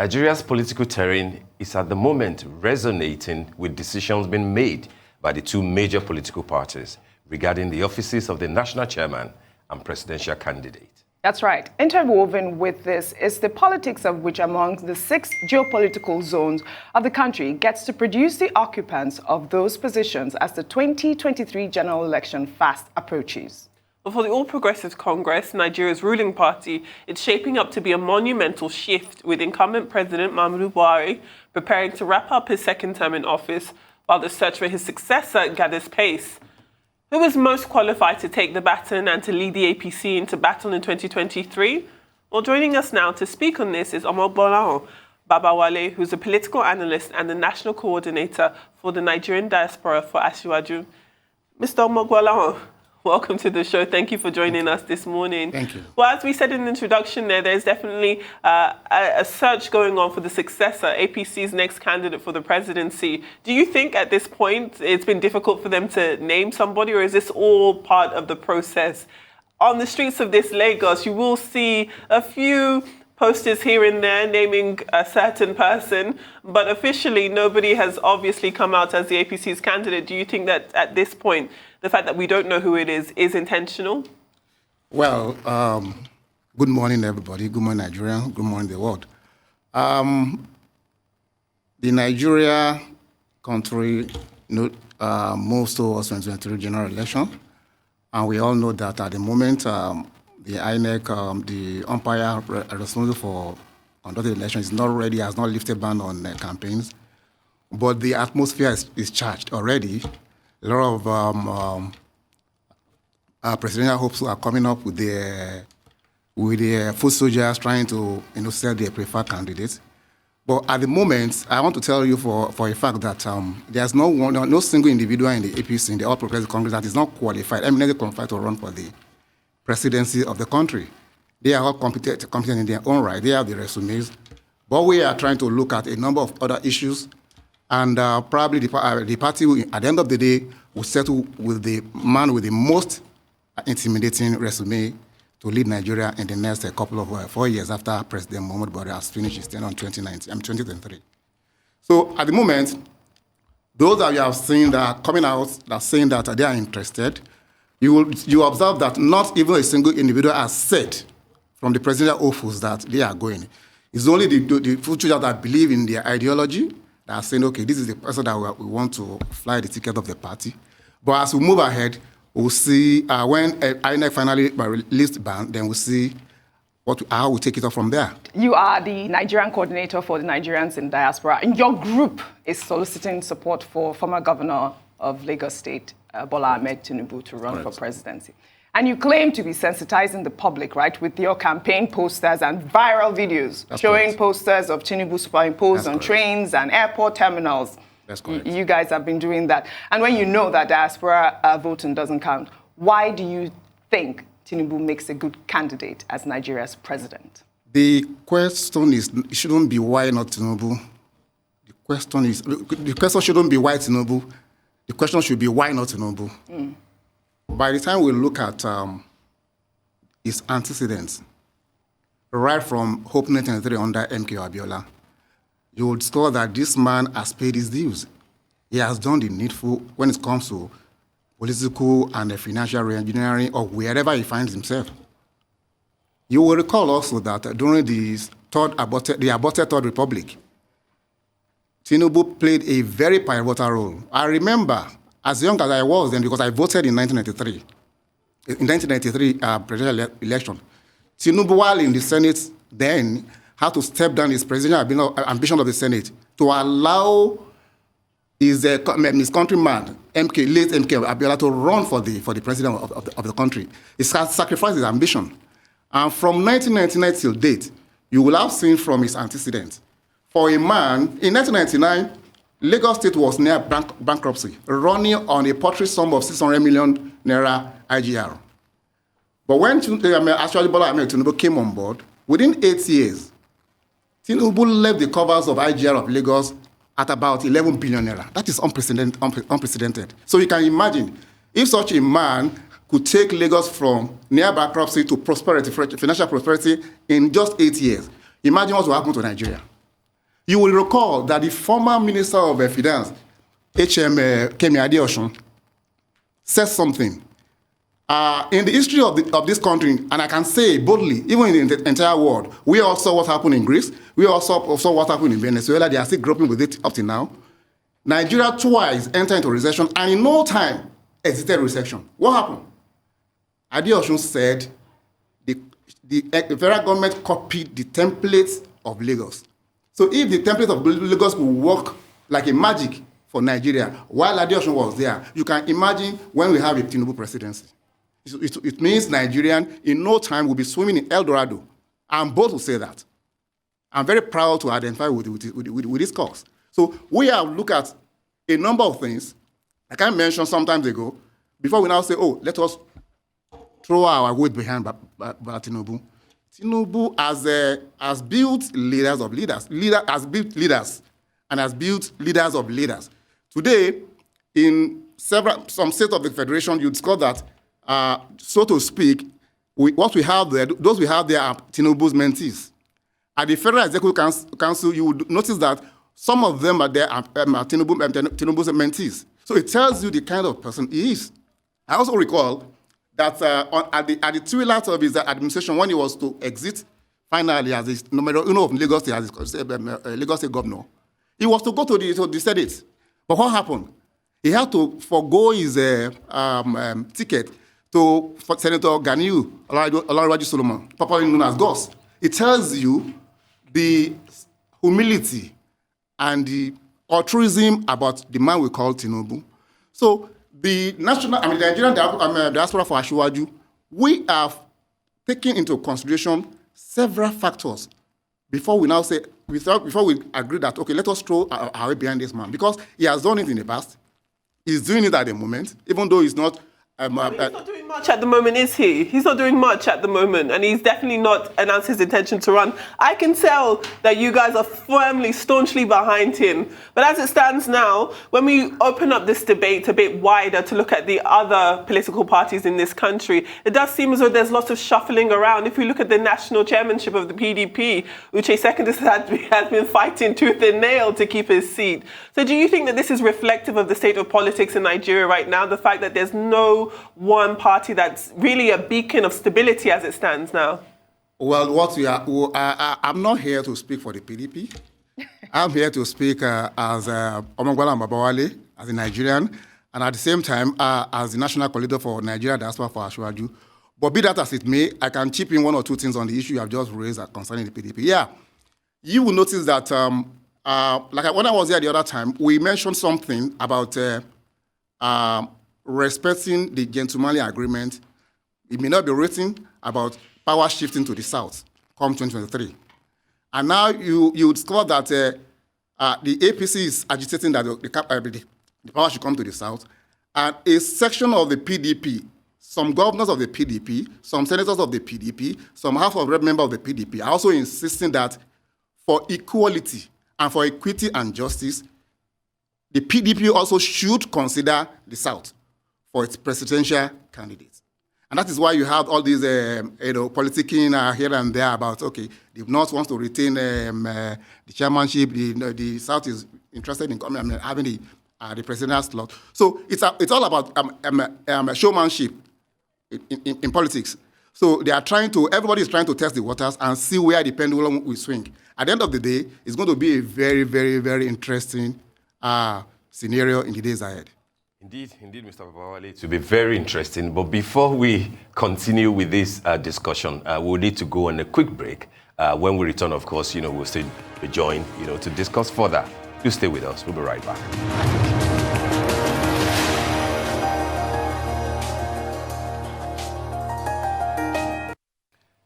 Nigeria's political terrain is at the moment resonating with decisions being made by the two major political parties regarding the offices of the national chairman and presidential candidate. That's right. Interwoven with this is the politics of which among the 6 geopolitical zones of the country gets to produce the occupants of those positions as the 2023 general election fast approaches. But for the All Progressives Congress, Nigeria's ruling party, it's shaping up to be a monumental shift with incumbent President Muhammadu Buhari preparing to wrap up his second term in office while the search for his successor gathers pace. Who is most qualified to take the baton and to lead the APC into battle in 2023? Well, joining us now to speak on this is Omogbolahan Babawale, who's a political analyst and the national coordinator for the Nigerian Diaspora for Asiwaju. Mr. Omogbolahan, welcome to the show. Thank you for joining us this morning. Thank you. Well, as we said in the introduction there's definitely a search going on for the successor, APC's next candidate for the presidency. Do you think at this point it's been difficult for them to name somebody, or is this all part of the process? On the streets of this Lagos, you will see a few posters here and there naming a certain person, but officially nobody has obviously come out as the APC's candidate. Do you think that at this point, the fact that we don't know who it is intentional? Well, good morning, everybody. Good morning, Nigeria. Good morning, the world. The Nigeria country moves towards 2023 general election, and we all know that at the moment, the INEC, the umpire responsible for conducting the election, is not ready, has not lifted ban on campaigns, but the atmosphere is charged already. A lot of presidential hopes are coming up with the foot soldiers trying to sell their preferred candidates. But at the moment, I want to tell you for a fact that there's no single individual in the APC, in the All Progressive Congress, that is not qualified, eminently qualified to run for the presidency of the country. They are all competent in their own right. They have the resumes. But we are trying to look at a number of other issues, and probably the party will, at the end of the day, will settle with the man with the most intimidating resume to lead Nigeria in the next couple of 4 years after President Muhammadu Buhari has finished his term on 2023. So at the moment, those that you have seen that are coming out, that are saying that they are interested, you observe that not even a single individual has said from the presidential office that they are going. It's only the future that believe in their ideology that are saying, okay, this is the person that we want to fly the ticket of the party. But as we move ahead, we'll see when INEC finally released the ban, then we'll see how we take it up from there. You are the Nigerian coordinator for the Nigerians in Diaspora, and your group is soliciting support for former governor of Lagos State, Bola Ahmed Tinibu, to run for presidency. And you claim to be sensitizing the public, right, with your campaign posters and viral videos showing posters of Tinibu superimposed on trains and airport terminals. That's correct. You guys have been doing that. And when you know that diaspora voting doesn't count, why do you think Tinibu makes a good candidate as Nigeria's president? The question is, it shouldn't be why not Tinubu. The question shouldn't be why Tinubu. The question should be why not Tinubu. By the time we look at his antecedents, right from Hope 1993 under MK Abiola, you will discover that this man has paid his dues. He has done the needful when it comes to political and financial re-engineering or wherever he finds himself. You will recall also that during the aborted Third Republic, Tinubu played a very pivotal role. I remember, as young as I was then, because I voted in 1993, presidential election, Tinubu, while in the Senate then, had to step down his presidential ambition of the Senate to allow his countryman, late MK Abiola, to run for the president of the country. He sacrificed his ambition. And from 1999 till date, you will have seen from his antecedents. For a man, in 1999, Lagos State was near bankruptcy, running on a paltry sum of 600 million naira IGR. But when actually Bola Ahmed Tinubu came on board, within 8 years, Tinubu left the covers of IGR of Lagos at about 11 billion naira. That is unprecedented. So you can imagine, if such a man could take Lagos from near bankruptcy to prosperity, financial prosperity, in just 8 years, imagine what will happen to Nigeria. You will recall that the former Minister of Finance, H.M. Kemi Adeosun, said something. In the history of this country, and I can say boldly, even in the entire world, we all saw what happened in Greece. We also saw what happened in Venezuela. They are still grappling with it up to now. Nigeria twice entered into recession, and in no time exited recession. What happened? Adeosun said the federal government copied the templates of Lagos. So if the template of Lagos will work like a magic for Nigeria, while Adeosun was there, you can imagine when we have a Tinibu presidency. It means Nigerian in no time will be swimming in El Dorado. I'm bold to say that. I'm very proud to identify with this cause. So we have looked at a number of things, like I mentioned some time ago, before we now say, oh, let us throw our weight behind Tinubu. Tinubu has built leaders of leaders, has built leaders, and has built leaders of leaders. Today, in some states of the federation, you discover that, so to speak, those we have there are Tinubu's mentees. At the Federal Executive Council, you would notice that some of them are there Tinubu's mentees. So it tells you the kind of person he is. I also recall that at the twilight of his administration, when he was to exit finally as his numero uno of Lagos State, as his Lagos State governor, he was to go to the Senate. But what happened? He had to forego his ticket to Senator Ganiu Olawaju Solomon, popularly known as Goss. It tells you the humility and the altruism about the man we call Tinubu. So the Nigerian Diaspora for Asiwaju, we have taken into consideration several factors before we now say, before we agree that, okay, let us throw our way behind this man, because he has done it in the past. He's doing it at the moment, even though he's not. He's not doing much at the moment, is he? He's not doing much at the moment, and he's definitely not announced his intention to run. I can tell that you guys are firmly, staunchly behind him. But as it stands now, when we open up this debate a bit wider to look at the other political parties in this country, it does seem as though there's lots of shuffling around. If we look at the national chairmanship of the PDP, Uche Secondus has been fighting tooth and nail to keep his seat. So do you think that this is reflective of the state of politics in Nigeria right now, the fact that there's no one party that's really a beacon of stability as it stands now? Well, I'm not here to speak for the PDP. I'm here to speak as Omogbolahan Babawale, as a Nigerian, and at the same time as the national coordinator for Nigeria Diaspora for Asiwaju. But be that as it may, I can chip in one or two things on the issue you have just raised concerning the PDP. Yeah, you will notice that, like when I was here the other time, we mentioned something about respecting the gentlemanly agreement. It may not be written about power shifting to the south come 2023. And now you discover that the APC is agitating that the power should come to the south. And a section of the PDP, some governors of the PDP, some senators of the PDP, some House of Rep members of the PDP are also insisting that for equality and for equity and justice, the PDP also should consider the south for its presidential candidates. And that is why you have all these politicking here and there about, okay, the North wants to retain the chairmanship, the South is interested in having the presidential slot. So it's all about showmanship in politics. So everybody is trying to test the waters and see where the pendulum will swing. At the end of the day, it's going to be a very, very, very interesting scenario in the days ahead. Indeed, Mr. Babawale, it will be very interesting. But before we continue with this discussion, we'll need to go on a quick break. When we return, of course, we'll still be joined, to discuss further. Do stay with us. We'll be right back.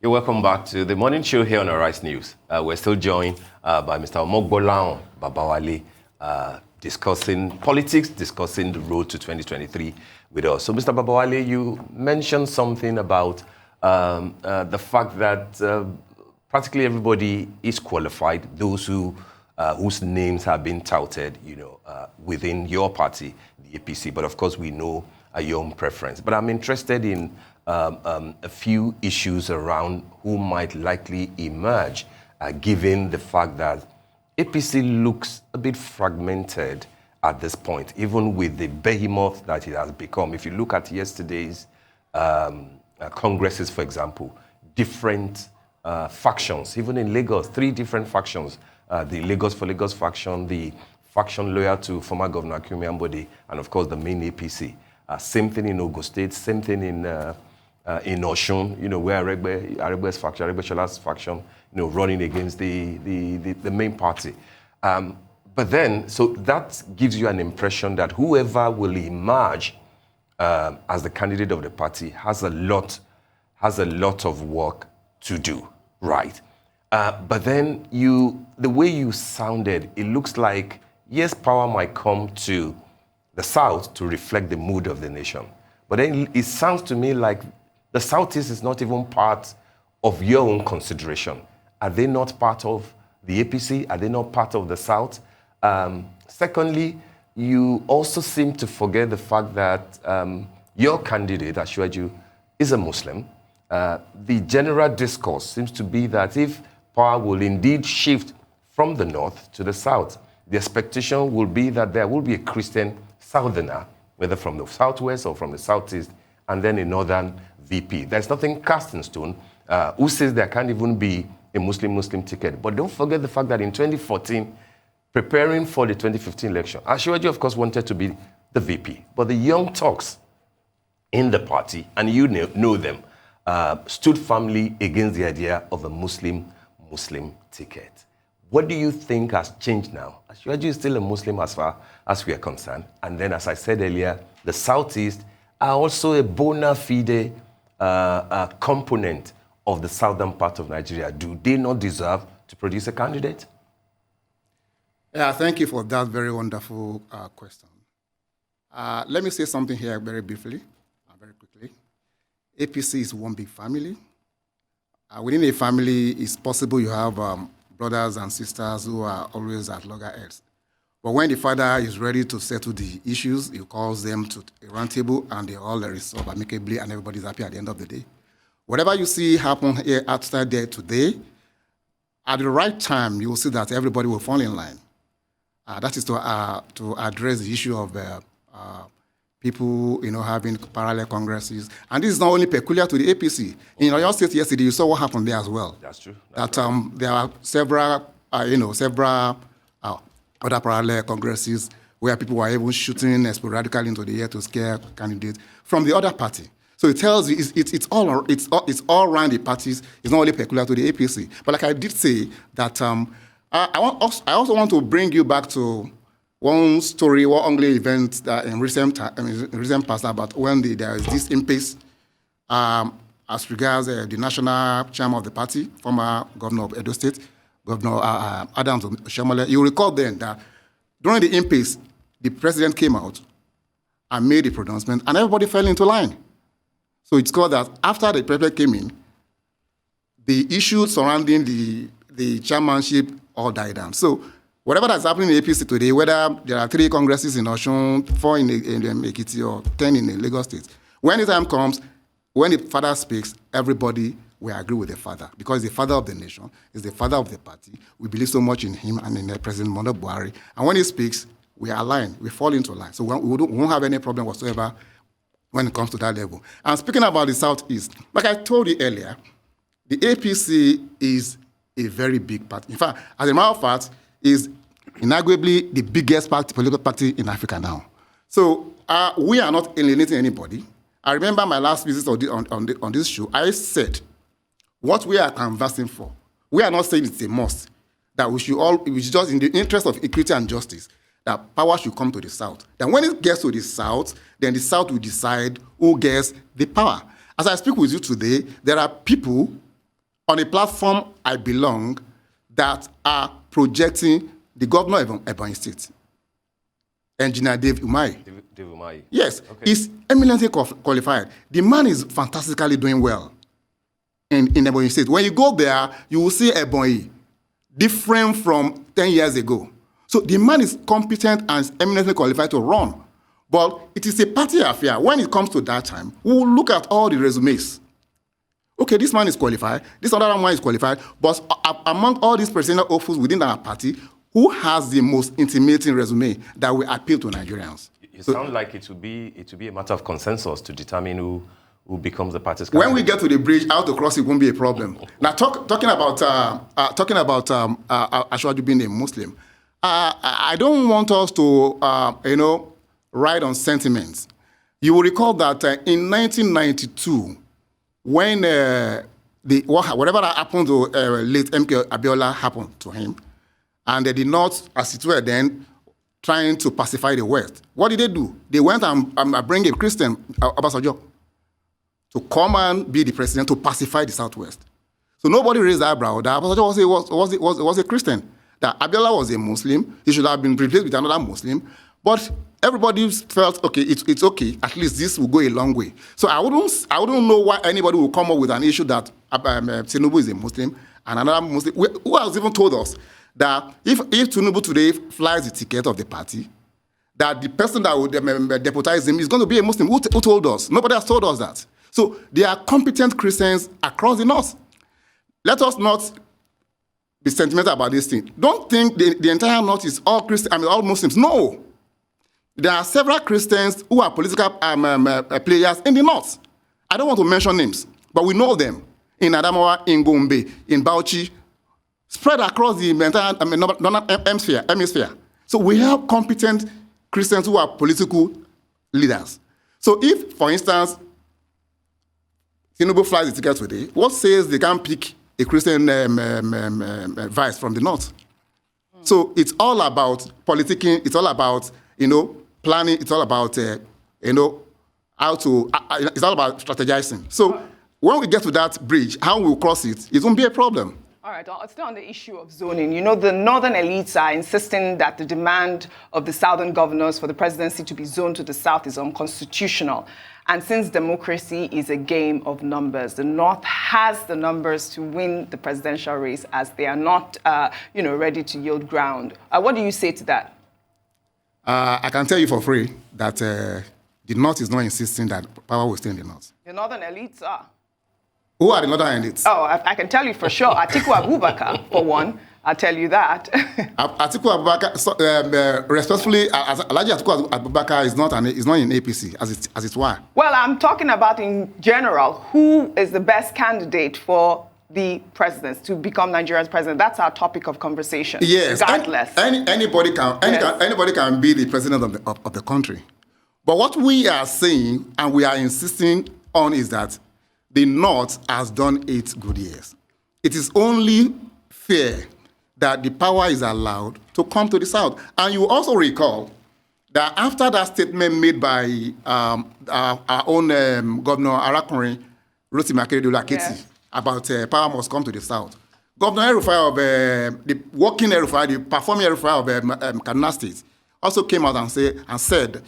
You're welcome back to the morning show here on Arise News. We're still joined by Mr. Omogbolahan Babawale, discussing politics, discussing the road to 2023 with us. So, Mr. Babawale, you mentioned something about the fact that practically everybody is qualified, those whose names have been touted, within your party, the APC. But of course, we know your own preference. But I'm interested in a few issues around who might likely emerge, given the fact that APC looks a bit fragmented at this point, even with the behemoth that it has become. If you look at yesterday's congresses, for example, different factions, even in Lagos, 3 different factions, the Lagos for Lagos faction, the faction loyal to former Governor Akinwumi Ambode, and of course the main APC. Same thing in Ogun State, same thing in Osun, where Aregbe's faction, Aregbe's faction, running against the main party. But then, so that gives you an impression that whoever will emerge as the candidate of the party has a lot of work to do, right? But then the way you sounded, it looks like, yes, power might come to the South to reflect the mood of the nation. But then it sounds to me like the Southeast is not even part of your own consideration. Are they not part of the APC? Are they not part of the South? Secondly, you also seem to forget the fact that your candidate, Asiwaju, is a Muslim. The general discourse seems to be that if power will indeed shift from the North to the South, the expectation will be that there will be a Christian Southerner, whether from the Southwest or from the Southeast, and then a Northern VP. There's nothing cast in stone. Who says there can't even be a Muslim ticket? But don't forget the fact that in 2014, preparing for the 2015 election, Asiwaju, of course, wanted to be the VP. But the young Turks in the party, and you know them, stood firmly against the idea of a Muslim ticket. What do you think has changed now? Asiwaju is still a Muslim as far as we are concerned. And then, as I said earlier, the Southeast are also a bona fide component of the southern part of Nigeria. Do they not deserve to produce a candidate? Yeah, thank you for that very wonderful question. Let me say something here very briefly, very quickly. APC is one big family. Within a family, it's possible you have brothers and sisters who are always at loggerheads. But when the father is ready to settle the issues, he calls them to a round table and they all resolve amicably and everybody's happy at the end of the day. Whatever you see happen here outside there today, at the right time, you will see that everybody will fall in line. That is to address the issue of people, having parallel congresses. And this is not only peculiar to the APC. In your state yesterday, you saw what happened there as well. That's true. There are several other parallel congresses where people were even shooting sporadically into the air to scare candidates from the other party. So it tells you it's all around the parties. It's not only peculiar to the APC. But like I did say, that I also want to bring you back to one story, one ugly event that in recent past about when there is this impasse as regards the national chairman of the party, former governor of Edo State, Governor Adams Oshiomhole. You recall then that during the impasse, the president came out and made a pronouncement, and everybody fell into line. So it's called that after the president came in, the issues surrounding the chairmanship all died down. So whatever that's happening in the APC today, whether there are 3 congresses in Osun, 4 in Ekiti, or 10 in the Lagos State, when the time comes, when the father speaks, everybody will agree with the father because the father of the nation is the father of the party. We believe so much in him and in President Muhammadu Buhari. And when he speaks, we are aligned, we fall into line. So we won't have any problem whatsoever when it comes to that level. And speaking about the Southeast, like I told you earlier, the APC is a very big party. In fact, as a matter of fact, is inarguably the biggest political party in Africa now. So we are not alienating anybody. I remember my last visit on this show, I said, what we are canvassing for, we are not saying it's a must, that we should just, in the interest of equity and justice, that power should come to the South. Then when it gets to the South, then the South will decide who gets the power. As I speak with you today, there are people on a platform I belong that are projecting the governor of Ebonyi State, Engineer Dave Umahi. Dave Umahi. Yes, okay. He's eminently qualified. The man is fantastically doing well in Ebonyi State. When you go there, you will see Ebonyi different from 10 years ago. So the man is competent and eminently qualified to run. But it is a party affair. When it comes to that time, we will look at all the resumes. Okay, this man is qualified, this other one is qualified, but among all these presidential hopefuls within our party, who has the most intimidating resume that will appeal to Nigerians. It sounds like it would be a matter of consensus to determine who becomes the party's When candidate. we get to the bridge, how to cross it won't be a problem. Now, talking about Asiwaju being a Muslim, I don't want us to, ride on sentiments. You will recall that in 1992, when whatever happened to late MK Abiola happened to him, and they did not, as it were then, trying to pacify the West. What did they do? They went and bring a Christian, Obasanjo, to come and be the president to pacify the Southwest. So nobody raised their eyebrow that Obasanjo was a Christian. That Abiola was a Muslim. He should have been replaced with another Muslim. But everybody felt, okay, it's okay. At least this will go a long way. So I wouldn't know why anybody will come up with an issue that Tinibu is a Muslim and another Muslim. Who has even told us that if Tinibu today flies the ticket of the party, that the person that would deputize him is going to be a Muslim? Who told us? Nobody has told us that. So there are competent Christians across the North. Let us not be sentimental about this thing. Don't think the entire North is all Christian, all Muslims. No. There are several Christians who are political players in the North. I don't want to mention names, but we know them. In Adamawa, in Gombe, in Bauchi, spread across the entire northern hemisphere. So we have competent Christians who are political leaders. So if, for instance, Tinubu flies the ticket today, what says they can't pick a Christian vice from the North? So it's all about politicking, it's all about, planning, it's all about, it's all about strategizing. So when we get to that bridge, how we'll cross it, it won't be a problem. All right, still on the issue of zoning, the northern elites are insisting that the demand of the southern governors for the presidency to be zoned to the south is unconstitutional. And since democracy is a game of numbers, the North has the numbers to win the presidential race as they are not, ready to yield ground. What do you say to that? I can tell you for free that the North is not insisting that power will stay in the North. The northern elites are. Who are the northern elites? Oh, I can tell you for sure. Atiku Abubakar, for one. I'll tell you that. Atiku Abubakar, respectfully, Alhaji Atiku Abubakar is not in APC, as it were. Well, I'm talking about in general, who is the best candidate for the president to become Nigeria's president? That's our topic of conversation. Yes, regardless. Anybody can be the president of the country. But what we are saying and we are insisting on is that the North has done 8 good years. It is only fair that the power is allowed to come to the South. And you also recall that after that statement made by our own Governor Arakunrin Rotimi Akeredolu-Aketi about power must come to the South, Governor El-Rufai of the working El-Rufai, the performing El-Rufai of Kaduna State also came out and said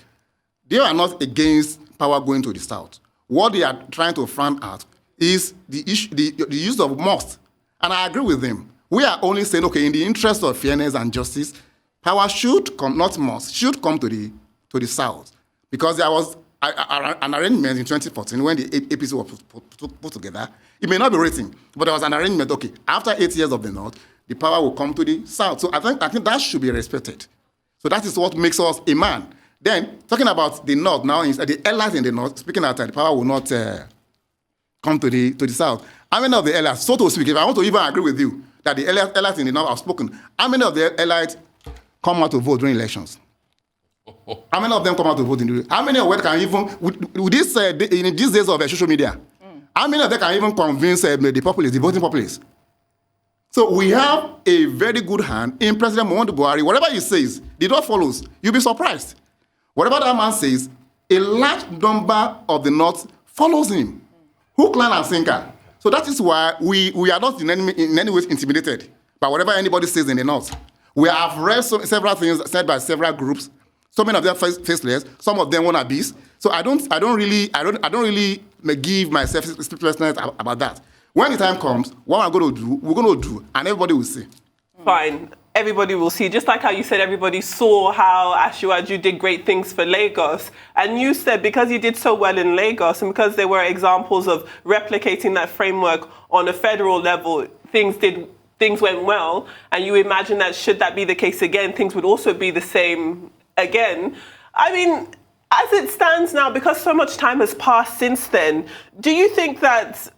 they are not against power going to the South. What they are trying to frown at is the use of must. And I agree with them. We are only saying, okay, in the interest of fairness and justice, power should come, not must, should come to the South. Because there was an arrangement in 2014 when the APC was put together. It may not be written, but there was an arrangement, okay, after 8 years of the North, the power will come to the South. So I think that should be respected. So that is what makes us a man. Then, talking about the North now, the allies in the North, speaking out, the power will not come to the South. How many of the allies, so to speak, if I want to even agree with you, that the allies in the North have spoken, how many of the allies come out to vote during elections? How many of them come out to vote? How many of them can even, in these days of social media, how many of them can even convince the populace, the voting populace? So we have a very good hand in President Muhammadu Buhari. Whatever he says, the door follows. You'll be surprised. Whatever that man says, a large number of the North follows him. Hook, line, and sinker. So that is why we are not in any way intimidated by whatever anybody says in the North. We have read several things said by several groups. So many of them faceless. Some of them wannabes. So I don't really give myself sleeplessness about that. When the time comes, what we're going to do, and everybody will see. Fine. Everybody will see. Just like how you said everybody saw how Asiwaju did great things for Lagos. And you said because he did so well in Lagos and because there were examples of replicating that framework on a federal level, things did things went well, and you imagine that should that be the case again, things would also be the same again. I mean, as it stands now, because so much time has passed since then, do you think that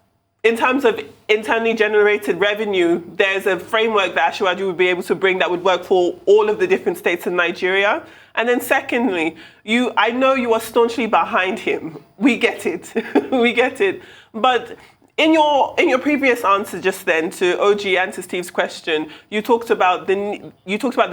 in terms of internally generated revenue, there's a framework that Asiwaju would be able to bring that would work for all of the different states in Nigeria? And then secondly, I know you are staunchly behind him. We get it. We get it. But in your previous answer just then to OG and to Steve's question, you talked about the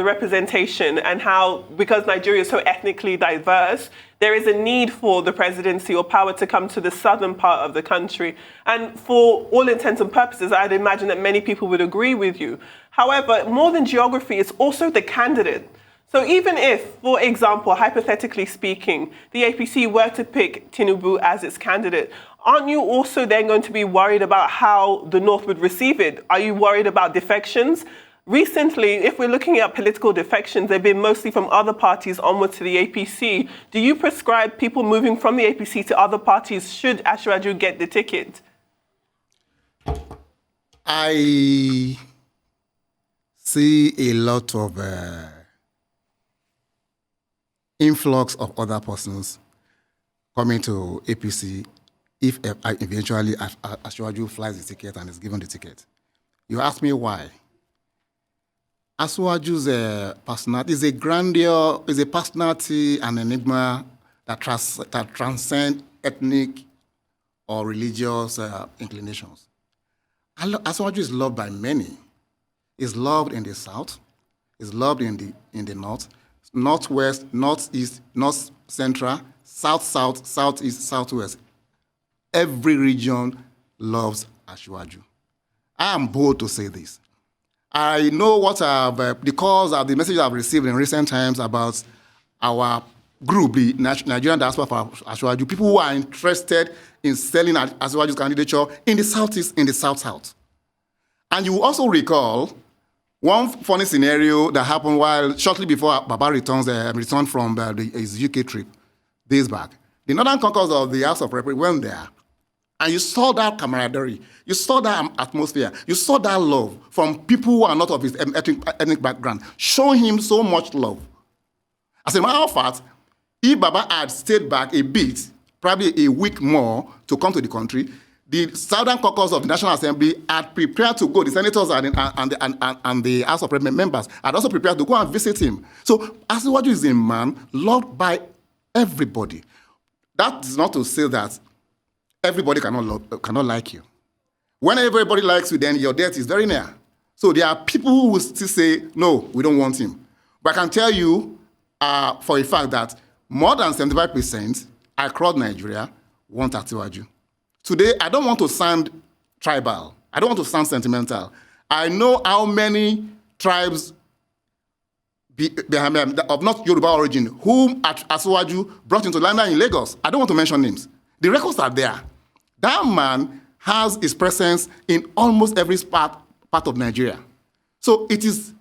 representation and how, because Nigeria is so ethnically diverse, there is a need for the presidency or power to come to the southern part of the country. And for all intents and purposes, I'd imagine that many people would agree with you. However, more than geography, it's also the candidate. So even if, for example, hypothetically speaking, the APC were to pick Tinibu as its candidate, aren't you also then going to be worried about how the North would receive it? Are you worried about defections? Recently, if we're looking at political defections, they've been mostly from other parties onward to the APC. Do you prescribe people moving from the APC to other parties should Asiwaju get the ticket? I see a lot of influx of other persons coming to APC if eventually Asiwaju flies the ticket and is given the ticket. You ask me why. Asiwaju's personality is a grandeur, is a personality, an enigma that transcends ethnic or religious inclinations. Asiwaju is loved by many. He's loved in the South, he's loved in the North, Northwest, Northeast, North Central, South-South, Southeast, Southwest. Every region loves Asiwaju. I am bold to say this. I know what because of the messages I've received in recent times about our group, the Nigerian Diaspora for Asiwaju, people who are interested in selling Asiwaju's candidature in the Southeast, in the South-South. And you will also recall one funny scenario that happened while shortly before Baba returned from his UK trip days back. The Northern Caucus of the House of Representatives went there, and you saw that camaraderie, you saw that atmosphere, you saw that love from people who are not of his ethnic background, showing him so much love. As a matter of fact, if Baba had stayed back a bit, probably a week more to come to the country, the Southern Caucus of the National Assembly had prepared to go, the senators and the House of Representatives members had also prepared to go and visit him. So Asiwaju is a man loved by everybody. That is not to say that everybody cannot like you. When everybody likes you, then your death is very near. So there are people who will still say, no, we don't want him. But I can tell you for a fact that more than 75% across Nigeria want Asiwaju. Today, I don't want to sound tribal. I don't want to sound sentimental. I know how many tribes of not Yoruba origin whom Asiwaju brought into limelight in Lagos. I don't want to mention names. The records are there. That man has his presence in almost every part of Nigeria. So it is,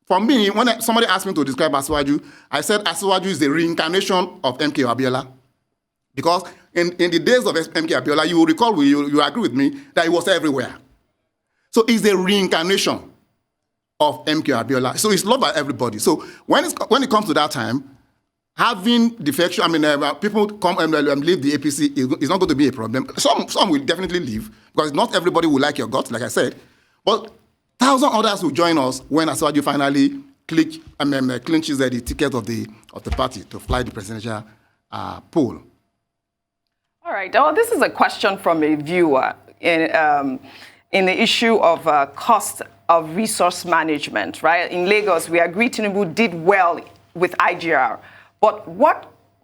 for me, when somebody asked me to describe Asiwaju, I said Asiwaju is the reincarnation of MK Abiola. Because in the days of MK Abiola, you will recall, you agree with me, that he was everywhere. So he's the reincarnation of MK Abiola. So it's loved by everybody. So when it comes to that time, having defection, people come and leave the APC is not going to be a problem. Some will definitely leave, because not everybody will like your guts, like I said. But thousands others will join us when Asiwaju finally clinches the ticket of the party to fly the presidential poll. All right. Well, this is a question from a viewer in the issue of cost of resource management, right? In Lagos, we agree Tinibu did well with IGR, but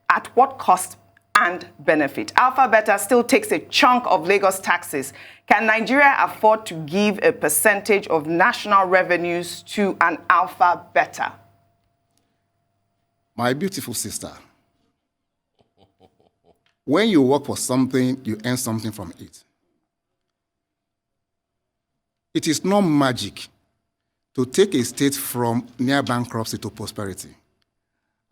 at what cost and benefit? Alpha Beta still takes a chunk of Lagos taxes. Can Nigeria afford to give a percentage of national revenues to an Alpha Beta? My beautiful sister, when you work for something, you earn something from it. It is not magic to take a state from near bankruptcy to prosperity.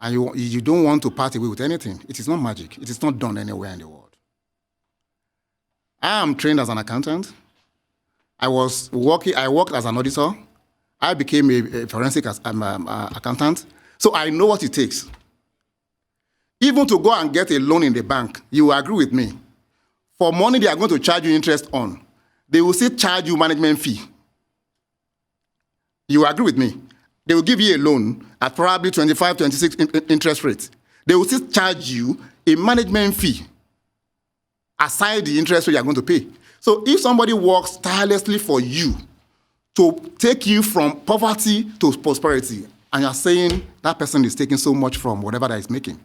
And you don't want to part away with anything. It is not magic. It is not done anywhere in the world. I am trained as an accountant. I worked as an auditor. I became a forensic accountant. So I know what it takes. Even to go and get a loan in the bank, you will agree with me. For money they are going to charge you interest on, they will still charge you management fee. You will agree with me. They will give you a loan at probably 25, 26 interest rates. They will still charge you a management fee aside the interest rate you are going to pay. So if somebody works tirelessly for you to take you from poverty to prosperity, and you're saying that person is taking so much from whatever that is making,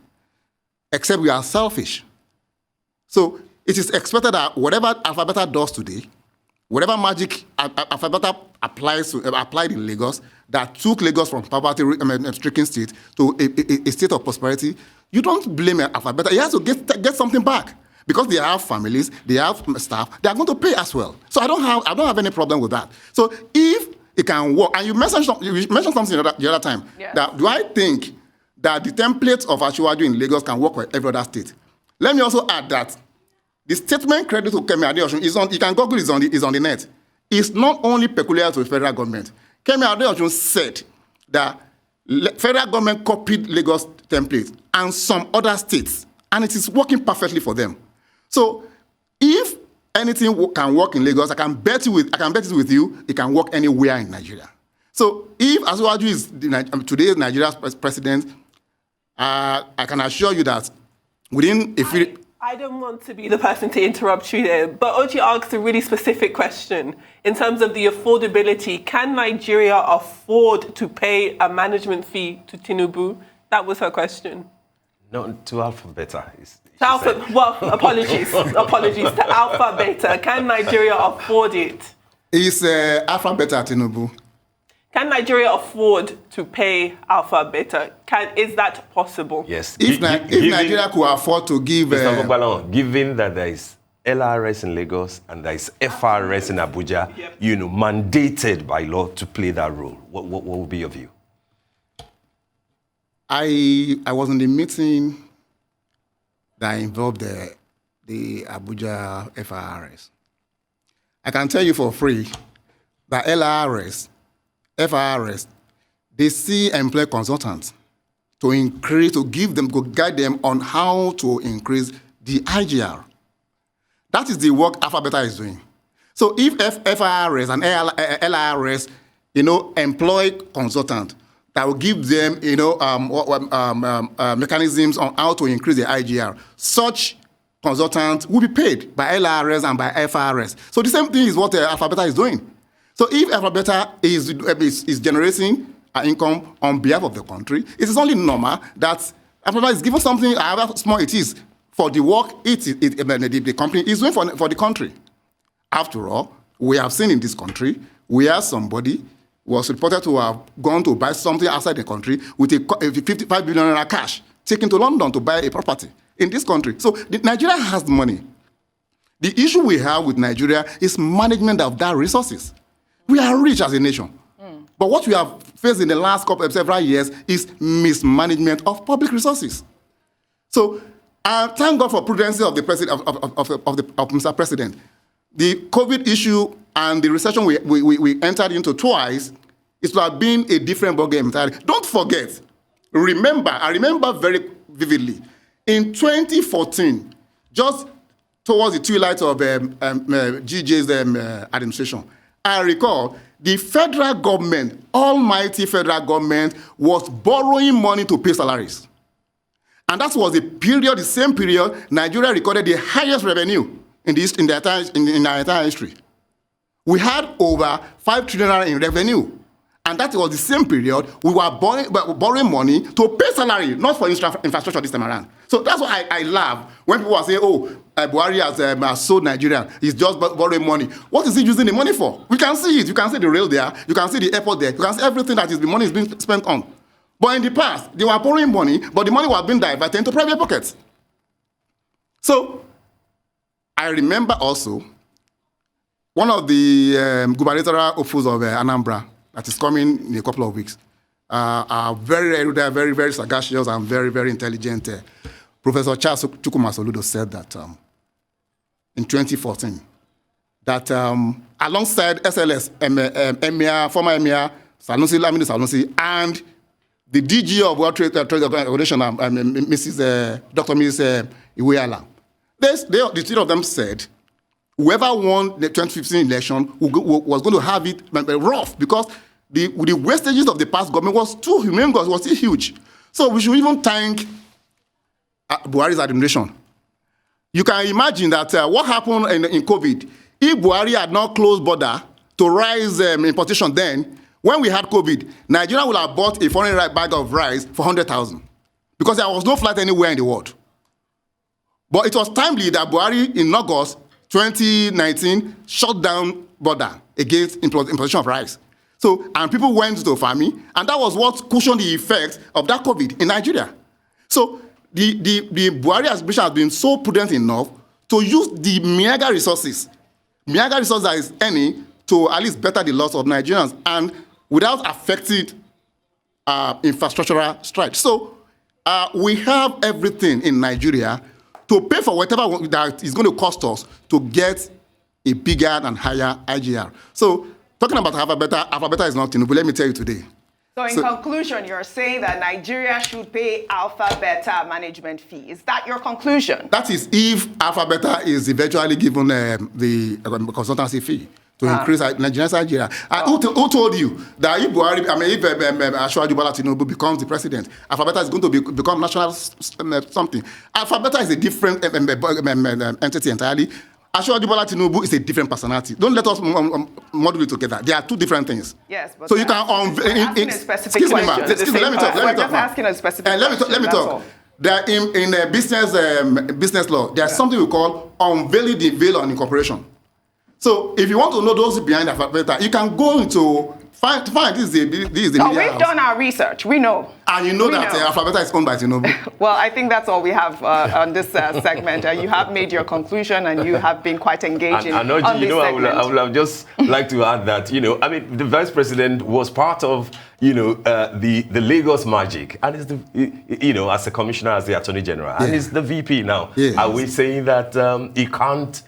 except we are selfish. So it is expected that whatever Alpha Beta does today, whatever magic Alpha Beta applied in Lagos that took Lagos from poverty-stricken state to a state of prosperity, you don't blame Alpha Beta. He has to get something back. Because they have families, they have staff, they are going to pay as well. So I don't have any problem with that. So if it can work, and you mentioned something the other time, yes. that do I think that the template of Asiwaju in Lagos can work for every other state? Let me also add that the statement credit to Kemi Adeosun is on, you can Google it, is on the net. It's not only peculiar to the federal government. Kemi Adeosun said that federal government copied Lagos template and some other states, and it is working perfectly for them. So if anything can work in Lagos, I can bet it with you, it can work anywhere in Nigeria. So if Asiwaju is today's Nigeria's president, I can assure you that within a few... I don't want to be the person to interrupt you there, but Ochi asked a really specific question in terms of the affordability. Can Nigeria afford to pay a management fee to Tinubu? That was her question. No, to Alpha Beta. Apologies to Alpha Beta. Can Nigeria afford it? Is Alpha Beta Tinubu? Can Nigeria afford to pay Alpha Beta? Is that possible? Yes. If Nigeria could afford to give... Mr. Omogbolahan, given that there is LRS in Lagos and there is FRS in Abuja, yep. Mandated by law to play that role, what would be your view? I was in the meeting that involved the Abuja FRS. I can tell you for free that LRS, FRS, they see employ consultants to guide them on how to increase the IGR. That is the work Alpha Beta is doing. So if FRS and LRS, employ consultants that will give them, mechanisms on how to increase the IGR, such consultants will be paid by LRS and by FRS. So the same thing is what Alpha Beta is doing. So if Alpha Beta is generating an income on behalf of the country, it is only normal that Alpha Beta is given something, however small it is, for the work the company is doing for the country. After all, we have seen in this country where somebody was reported to have gone to buy something outside the country with a 55 billion cash taken to London to buy a property in this country. So Nigeria has money. The issue we have with Nigeria is management of that resources. We are rich as a nation. But what we have faced in the last several years is mismanagement of public resources. So thank God for prudency of the president of Mr. President. The COVID issue and the recession we entered into twice is to have been a different ballgame entirely. Don't forget, I remember very vividly, in 2014, just towards the twilight of GJ's administration, I recall the federal government, almighty federal government, was borrowing money to pay salaries. And that was the same period, Nigeria recorded the highest revenue in our entire history. We had over 5 trillion in revenue. And that was the same period we were borrowing money to pay salary, not for infrastructure this time around. So that's why I laugh when people are saying, Buhari has sold Nigeria. He's just borrowing money. What is he using the money for? We can see it. You can see the rail there. You can see the airport there. You can see everything that the money is being spent on. But in the past, they were borrowing money, but the money was being diverted into private pockets. So I remember also one of the gubernatorial officials of Anambra that is coming in a couple of weeks are very, very, very sagacious and very, very intelligent. Professor Charles Chukwuma Soludo said that in 2014, that alongside SLS, Emir, former Emir, Sanusi, Lamini Sanusi, and the DG of World Trade Organization, Mrs. Dr. Mrs. Iweala, the three of them said, whoever won the 2015 election was going to have it rough because the wastages of the past government was too humongous, was too huge. So we should even thank Buhari's administration. You can imagine that what happened in COVID, if Buhari had not closed border to rise importation then, when we had COVID, Nigeria would have bought a foreign bag of rice for 100,000 because there was no flight anywhere in the world. But it was timely that Buhari in August 2019 shut down border against importation of rice. So, and people went to farming, and that was what cushioned the effects of that COVID in Nigeria. So, the Buhari administration has been so prudent enough to use the mega resources that is any to at least better the loss of Nigerians and without affecting infrastructural strides. So, we have everything in Nigeria to pay for whatever that is going to cost us to get a bigger and higher IGR. So, talking about Alpha Beta is not Tinubu. Let me tell you today. So, in conclusion, you're saying that Nigeria should pay Alpha Beta management fee. Is that your conclusion? That is if Alpha Beta is eventually given the consultancy fee to increase Nigeria's IGR. Who told you that if Buhari, if Asiwaju Tinibu becomes the president, Alpha Beta is going to become national something? Alpha Beta is a different entity entirely. Asiwaju Tinibu is a different personality. Don't let us model it together. They are two different things. Yes, but so you can excuse me, ma'am. Let me talk. We're just asking a specific question. Let me talk. There in business law, there's something we call unveiling the veil on incorporation. So if you want to know those behind Alpha Beta, you can go into find this is the media we've house. Done our research. We know. And you know that Alpha Beta is owned by Tinubu. Well, I think that's all we have on this segment. You have made your conclusion, and you have been quite engaging. I would have just like to add that, I mean, the vice president was part of, the Lagos magic, and is the, as a commissioner, as the attorney general, and is the VP now. Yes. Are we saying that he can't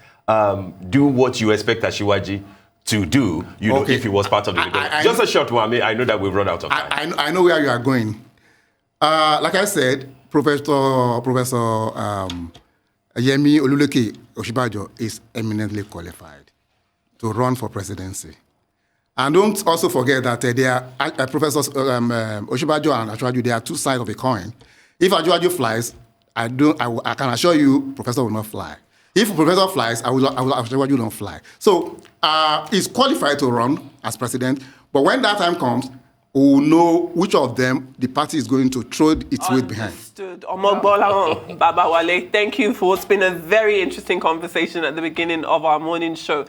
do what you expect Asiwaju to do, if he was part of the just a short one. I know that we've run out of time. I know where you are going. Like I said, Professor Yemi Oluleke Oshibajo is eminently qualified to run for presidency. And don't also forget that they are Professors Oshibajo and Asiwaju, they are two sides of a coin. If Asiwaju flies, I can assure you, Professor will not fly. If Professor flies, Asiwaju don't fly. So he's qualified to run as president, but when that time comes, we will know which of them the party is going to throw its weight behind. Understood. Omogbolahan Babawale, thank you for it's been a very interesting conversation at the beginning of our morning show.